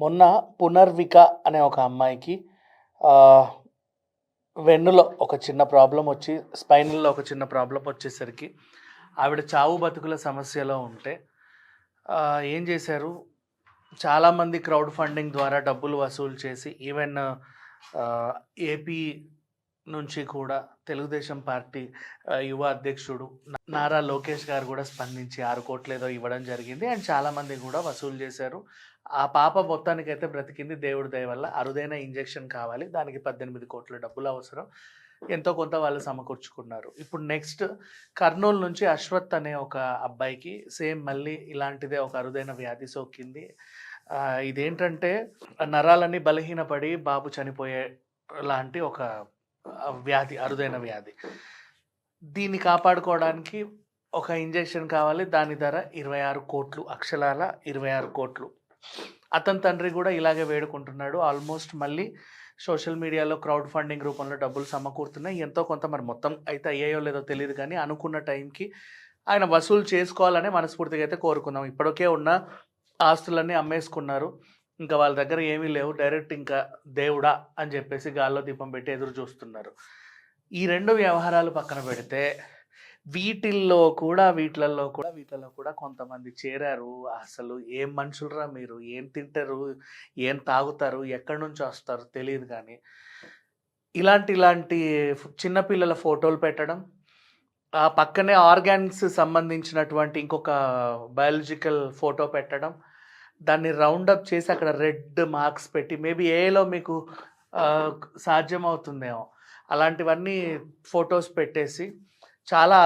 మొన్న పునర్విక అనే ఒక అమ్మాయికి ఆహ్, వెన్నులో ఒక చిన్న ప్రాబ్లమ్ వచ్చి, స్పైనల్‌లో ఒక చిన్న ప్రాబ్లమ్ వచ్చేసరికి ఆవిడ చావు బతుకుల సమస్యలో ఉంటే ఏం చేశారు, చాలామంది క్రౌడ్ ఫండింగ్ ద్వారా డబ్బులు వసూలు చేసి ఈవెన్ ఆహ్, ఏపీ నుంచి కూడా తెలుగుదేశం పార్టీ యువ అధ్యక్షుడు నారా లోకేష్ గారు కూడా స్పందించి 6,00,00,000 ఏదో ఇవ్వడం జరిగింది. అండ్ చాలామంది కూడా వసూలు చేశారు. ఆ పాప మొత్తానికైతే బ్రతికింది దేవుడి దయ వల్ల. అరుదైన ఇంజెక్షన్ కావాలి. దానికి 18,00,00,000 డబ్బులు అవసరం. ఎంతో కొంత వాళ్ళు సమకూర్చుకున్నారు. ఇప్పుడు నెక్స్ట్ కర్నూలు నుంచి అశ్వత్ అనే ఒక అబ్బాయికి సేమ్ మళ్ళీ ఇలాంటిదే ఒక అరుదైన వ్యాధి సోకింది. ఇదేంటంటే నరాలన్నీ బలహీనపడి బాబు చనిపోయే లాంటి ఒక వ్యాధి, అరుదైన వ్యాధి. దీన్ని కాపాడుకోవడానికి ఒక ఇంజెక్షన్ కావాలి. దాని ధర 26,00,00,000, అక్షరాల 26,00,00,000. అతని తండ్రి కూడా ఇలాగే వేడుకుంటున్నాడు. ఆల్మోస్ట్ మళ్ళీ సోషల్ మీడియాలో క్రౌడ్ ఫండింగ్ రూపంలో డబ్బులు సమకూరుతున్నాయి. ఎంతో కొంత మరి మొత్తం అయితే అయ్యాయో లేదో తెలియదు, కానీ అనుకున్న టైంకి ఆయన వసూలు చేసుకోవాలని మనస్ఫూర్తిగా అయితే కోరుకుందాం. ఇప్పటికే ఉన్న ఆస్తులన్నీ అమ్మేసుకున్నారు. ఇంకా వాళ్ళ దగ్గర ఏమీ లేవు. డైరెక్ట్ ఇంకా దేవుడా అని చెప్పేసి గాల్లో దీపం పెట్టి ఎదురు చూస్తున్నారు. ఈ 2 వ్యవహారాలు పక్కన పెడితే వీటిల్లో కూడా కొంతమంది చేరారు. అసలు ఏం మనుషులరా మీరు, ఏం తింటారు, ఏం తాగుతారు, ఎక్కడి నుంచి వస్తారు తెలియదు, కానీ ఇలాంటి చిన్నపిల్లల ఫోటోలు పెట్టడం, ఆ పక్కనే ఆర్గాన్స్ సంబంధించినటువంటి ఇంకొక బయాలజికల్ ఫోటో పెట్టడం, దాన్ని రౌండప్ చేసి అక్కడ రెడ్ మార్క్స్ పెట్టి, మేబీ ఏలో మీకు సాధ్యమవుతుందేమో అలాంటివన్నీ ఫొటోస్ పెట్టేసి చాలా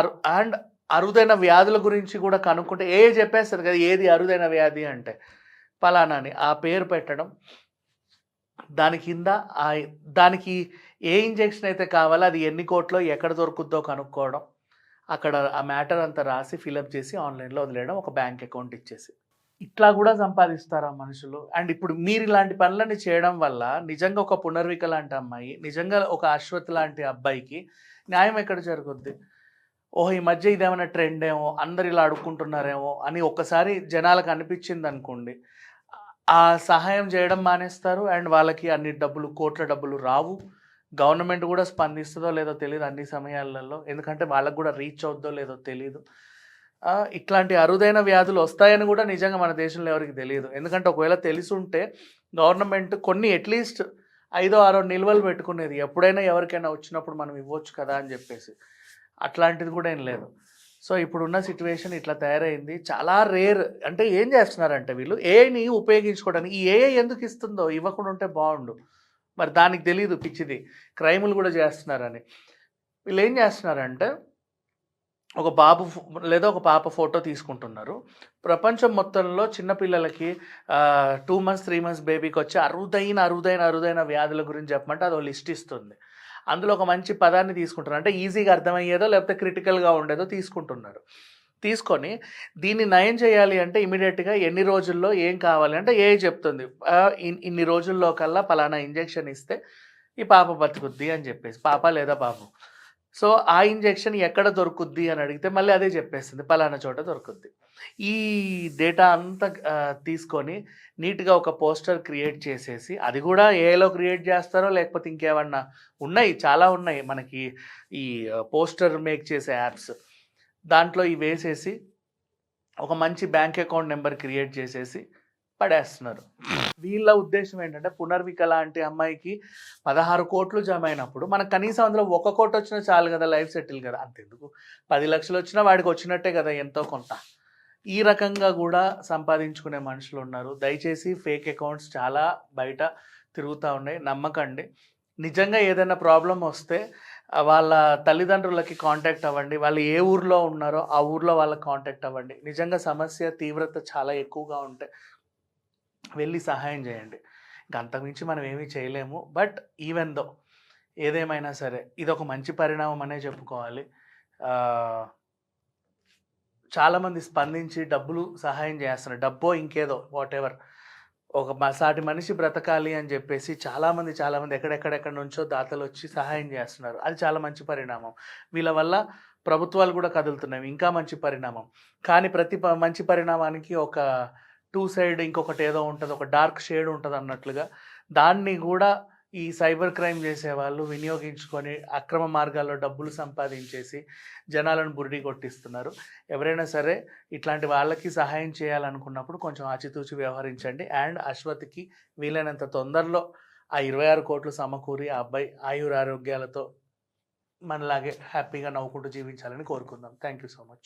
అరుదైన వ్యాధుల గురించి కూడా కనుక్కుంటే చెప్పేస్తారు కదా, ఏది అరుదైన వ్యాధి అంటే ఫలానా అని ఆ పేరు పెట్టడం, దాని కింద దానికి ఏ ఇంజెక్షన్ అయితే కావాలో అది ఎన్ని కోట్లో ఎక్కడ దొరుకుద్దో కనుక్కోవడం, అక్కడ ఆ మ్యాటర్ అంతా రాసి ఫిలప్ చేసి ఆన్లైన్లో వదిలేయడం, ఒక బ్యాంక్ అకౌంట్ ఇచ్చేసి. ఇట్లా కూడా సంపాదిస్తారా మనుషులు? అండ్ ఇప్పుడు మీరు ఇలాంటి పనులన్నీ చేయడం వల్ల నిజంగా ఒక పునర్విక లాంటి అమ్మాయి, నిజంగా ఒక అశ్వత్ లాంటి అబ్బాయికి న్యాయం ఎక్కడ జరుగుద్ది? ఓహో, ఈ మధ్య ఇదేమైనా ట్రెండ్ ఏమో, అందరు ఇలా అడుక్కుంటున్నారేమో అని ఒక్కసారి జనాలకు అనిపించింది అనుకోండి, ఆ సహాయం చేయడం మానేస్తారు. అండ్ వాళ్ళకి అన్ని డబ్బులు, కోట్ల డబ్బులు రావు. గవర్నమెంట్ కూడా స్పందిస్తుందో లేదో తెలియదు అన్ని సమయాలలో, ఎందుకంటే వాళ్ళకు కూడా రీచ్ అవుద్దో లేదో తెలియదు. ఇట్లాంటి అరుదైన వ్యాధులు వస్తాయని కూడా నిజంగా మన దేశంలో ఎవరికి తెలియదు. ఎందుకంటే ఒకవేళ తెలిసుంటే గవర్నమెంట్ కొన్ని అట్లీస్ట్ 5-6 నిల్వలు పెట్టుకునేది, ఎప్పుడైనా ఎవరికైనా వచ్చినప్పుడు మనం ఇవ్వచ్చు కదా అని చెప్పేసి. అట్లాంటిది కూడా ఏం లేదు. సో ఇప్పుడున్న సిచ్యువేషన్ ఇట్లా తయారైంది. చాలా రేర్. అంటే ఏం చేస్తున్నారంటే వీళ్ళు ఏఐని ఉపయోగించుకోవడానికి, ఈ ఏఐ ఎందుకు ఇస్తుందో ఇవ్వకుండా ఉంటే బాగుండు. మరి దానికి తెలియదు, పిచ్చిది క్రైములు కూడా చేస్తున్నారని. వీళ్ళు ఏం చేస్తున్నారంటే ఒక బాబు లేదా ఒక పాప ఫోటో తీసుకుంటున్నారు. ప్రపంచం మొత్తంలో చిన్నపిల్లలకి 2 మంత్స్ 3 మంత్స్ బేబీకి వచ్చే అరుదైన వ్యాధుల గురించి చెప్పమంటే అదో లిస్ట్ ఇస్తుంది. అందులో ఒక మంచి పదాన్ని తీసుకుంటున్నారు. అంటే ఈజీగా అర్థమయ్యేదో లేకపోతే క్రిటికల్గా ఉండేదో తీసుకుంటున్నారు. తీసుకొని దీన్ని నయం చేయాలి అంటే ఇమీడియట్గా ఎన్ని రోజుల్లో ఏం కావాలి అంటే చెప్తుంది. ఇన్ని రోజుల్లో కల్లా పలానా ఇంజెక్షన్ ఇస్తే ఈ పాప బతుకుద్ది అని చెప్పేసి, పాప లేదా బాబు. సో ఆ ఇంజెక్షన్ ఎక్కడ దొరుకుద్ది అని అడిగితే మళ్ళీ అదే చెప్పేస్తుంది, పలానా చోట దొరుకుద్ది. ఈ డేటా అంతా తీసుకొని నీట్గా ఒక పోస్టర్ క్రియేట్ చేసేసి, అది కూడా ఏఐలో క్రియేట్ చేస్తారో లేకపోతే ఇంకేమన్నా ఉన్నాయి, చాలా ఉన్నాయి మనకి ఈ పోస్టర్ మేక్ చేసే యాప్స్. దాంట్లో ఇవి వేసేసి ఒక మంచి బ్యాంక్ అకౌంట్ నెంబర్ క్రియేట్ చేసేసి పడేస్తున్నారు. వీళ్ళ ఉద్దేశం ఏంటంటే పునర్విక లాంటి అమ్మాయికి 16 కోట్లు జమ అయినప్పుడు మనకు కనీసం అందులో 1 కోటి వచ్చినా చాలు కదా, లైఫ్ సెటిల్ కదా. అంతెందుకు 10 లక్షలు వచ్చినా వాడికి వచ్చినట్టే కదా ఎంతో కొంత. ఈ రకంగా కూడా సంపాదించుకునే మనుషులు ఉన్నారు. దయచేసి ఫేక్ అకౌంట్స్ చాలా బయట తిరుగుతూ ఉన్నాయి, నమ్మకండి. నిజంగా ఏదైనా ప్రాబ్లం వస్తే వాళ్ళ తల్లిదండ్రులకి కాంటాక్ట్ అవ్వండి. వాళ్ళు ఏ ఊర్లో ఉన్నారో ఆ ఊర్లో వాళ్ళకి కాంటాక్ట్ అవ్వండి. నిజంగా సమస్య తీవ్రత చాలా ఎక్కువగా ఉంటే వెళ్ళి సహాయం చేయండి. ఇంకా అంతకుమించి మనం ఏమీ చేయలేము. బట్ ఈవెన్ దో ఏదేమైనా సరే ఇదొక మంచి పరిణామం అనే చెప్పుకోవాలి. చాలామంది స్పందించి డబ్బులు సహాయం చేస్తున్నారు. డబ్బో ఇంకేదో వాటెవర్, ఒక సాటి మనిషి బ్రతకాలి అని చెప్పేసి చాలామంది ఎక్కడెక్కడ నుంచో దాతలు వచ్చి సహాయం చేస్తున్నారు. అది చాలా మంచి పరిణామం. వీళ్ళ వల్ల ప్రభుత్వాలు కూడా కదులుతున్నాయి, ఇంకా మంచి పరిణామం. కానీ ప్రతి మంచి పరిణామానికి ఒక టూ సైడ్ ఇంకొకటి ఏదో ఉంటుంది, ఒక డార్క్ షేడ్ ఉంటుంది అన్నట్లుగా దాన్ని కూడా ఈ సైబర్ క్రైమ్ చేసేవాళ్ళు వినియోగించుకొని అక్రమ మార్గాల్లో డబ్బులు సంపాదించేసి జనాలను బురిడి కొట్టిస్తున్నారు. ఎవరైనా సరే ఇట్లాంటి వాళ్ళకి సహాయం చేయాలనుకున్నప్పుడు కొంచెం ఆచితూచి వ్యవహరించండి. అండ్ అశ్వత్థకి వీలైనంత తొందరలో ఆ 26 కోట్లు సమకూరి ఆ అబ్బాయి ఆయురారోగ్యాలతో మనలాగే హ్యాపీగా నవ్వుకుంటూ జీవించాలని కోరుకుందాం. Thank you so much.